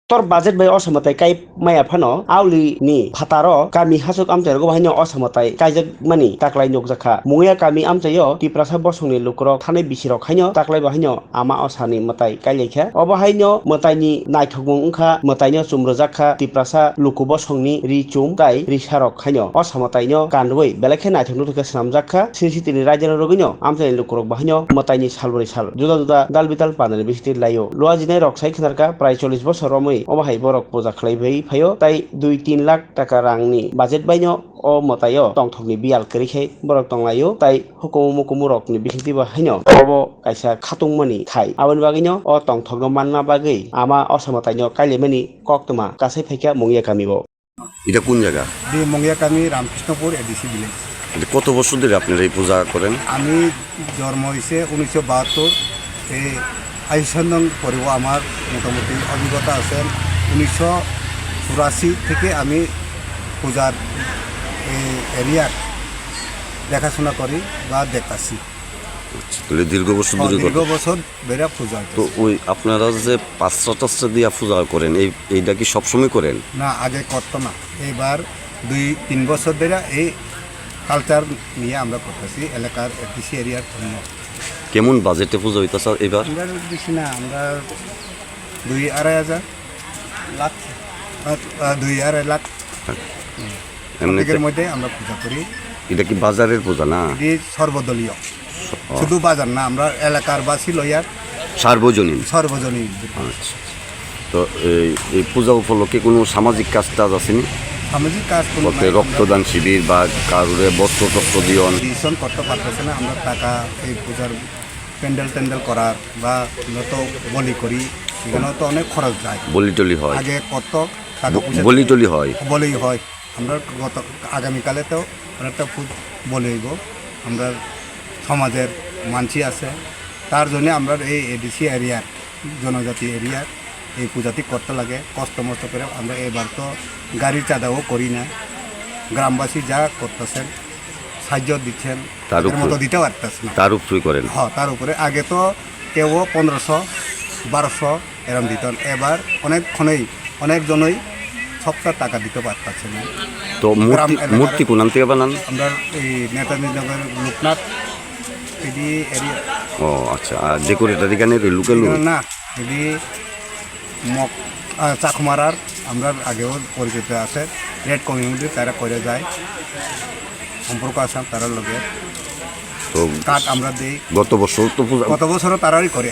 tor budget bai osamatai kai maya phano auli ni phataro kami hasuk amtai go bahino osamatai kaijak mani taklai nokjakha mungya kami amtayo tiprasa bosongni lukrok thane bisirok haino taklai bahino ama osani matai kailekha obahaino matai naithokmung ungkha matai no chumrojakha tiprasa luku bosongni richum tai risarok haino osamatai no kanrui belakhe naithoknu thukha slamjakha CCTV rajana rogino amtai lukrok bahino matai ni salbori sal juda juda dalbital panani bisti layo loajinai roksai khnarka prai 40 bosor romoi obahai borok puja khlaibai phayo tai 2-3 lakh taka rangni budget baino o matayo tongthokni bial karikhai borok tonglayo tai hukumu mukumurokni bisinti ba haino obo kaisa khatungmani thai aboni bagino o tongthokno manna bagui ama osamatai kailemani koktuma kasai phaikya mungya kamibo এটা কোন জায়গা? মঙ্গিয়াকামি Ramkrishnapur ADC village. কত বছর ধরে আপনারা এই পূজা করেন? আমি জন্ম হয়েছে 1972 এই আইসন্দন পরিব আমার মোটামুটি অভিজ্ঞতা আছে 1984 থেকে আমি পূজার এই এরিয়ার দেখাশোনা করি বা দেখতাছি। দীর্ঘ বছর ধরে দীর্ঘ বছর বেড়া পূজা। তো ওই আপনারা যে পাঁচটা দিয়া পূজা করেন এইটা কি সবসময় করেন? না, আগে করতো না, এইবার 2-3 বছর ধরে এই কালচার নিয়ে আমরা করতেছি এলাকার কৃষি এরিয়ার জন্য। কেমন বাজেটে পূজা হইতেছে এবার? আমরা বেশি না, আমরা 2-2.5 লাখ 2-2.5 লাখ এর মধ্যে আমরা পূজা করি। এটা কি বাজারের পূজা না? এটি সর্বদলীয়, শুধু বাজার না, আমরা এলাকার বাসী লইয়ার সার্বজনীন। আচ্ছা। তো এই পূজা উপলক্ষে কোনো সামাজিক কাজ টাজ আসেনি? সামাজিক কাজ বলতে রক্তদান শিবির বা কারোর বস্ত্র দিয়ন করতে পারতেছে না। আমরা টাকা এই পূজার প্যান্ডেল করার বা নত বলি করি, এখানেও তো অনেক খরচ যায়। বলি টলি হয় আগে কত টাকা বলি টলি হয় বলেই হয়। আমরা গত আগামীকালেতেও অনেকটা বলে হইব। আমরা সমাজের মানসি আছে, তার জন্য আমরা এই এডিসি এরিয়ার জনজাতি এরিয়ার এই পূজাটি করতে লাগে কষ্ট মষ্ট করে। আমরা এবার তো গাড়ির চাঁদাও করি না, গ্রামবাসী যা করতেছেন সাহায্য দিচ্ছেন তার মতো দিতে পারতেছে না, তার উপরে করেন। হ্যাঁ, তার উপরে আগে তো কেউ 1500-1200 এরম দিতেন, এবার অনেকজনই সপ্তাহ টাকা দিতে পারতেছে না। তো মূর্তি কোন থেকে বানান? আমরা এই নেতাজি নগর লোকনাথ এডি এরিয়া। ও আচ্ছা, আর ডেকোরেটর এখানে লোকাল না, এডি চাকমারার আমরা আগেও পরিচিত আছে, রেড কমিউনিটি তারা করে যায়, সম্পর্ক আছে তারার লগে। তো কাঠ আমরা দিই। গত বছরও তারাই করে।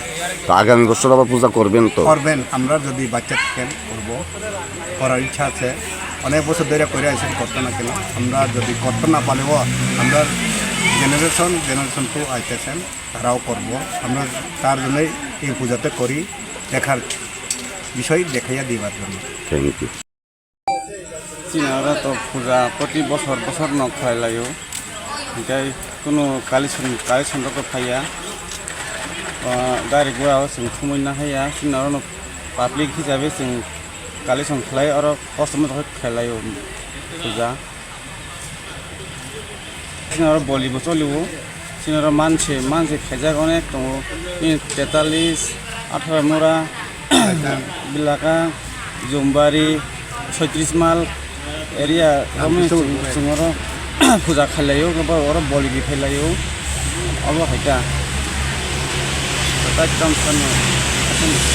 তো আগামী বছর আবার পূজা করবেন? তো করবেন, আমরা যদি বাচ্চা থাকেন করবো, করার ইচ্ছা আছে। অনেক বছর ধরে করে আসেন, করতে না কেন। আমরা যদি করতে না পারলেও আমরা জেনারেশন টু আইতেছেন, তারাও করব। আমরা তার জন্যই এই পূজাতে করি, দেখার বিষয় দেখাইয়া দিবার জন্য। Thank you. চীনারা তো পূজা প্রতি বছর নখাইলাयो ओमफ्राय কোনো कालेक्सनफोरखौ फाया डाइरेक्ट गयाव जों थुमैनो हाया। जोंनाव पाब्लिक हिसाबै जों कालेक्सन खालायो आरो कस्टमार खालायो पূजा। जोंनाव बलिबो चलियो। जोंनाव मानसि खायजाग अनेक दङ, 43 18 बिलाका जुमबारि 36 माल एरिया जोङो পূজা খাইলাयो, गोबां बलि खाइलायो। अब हैता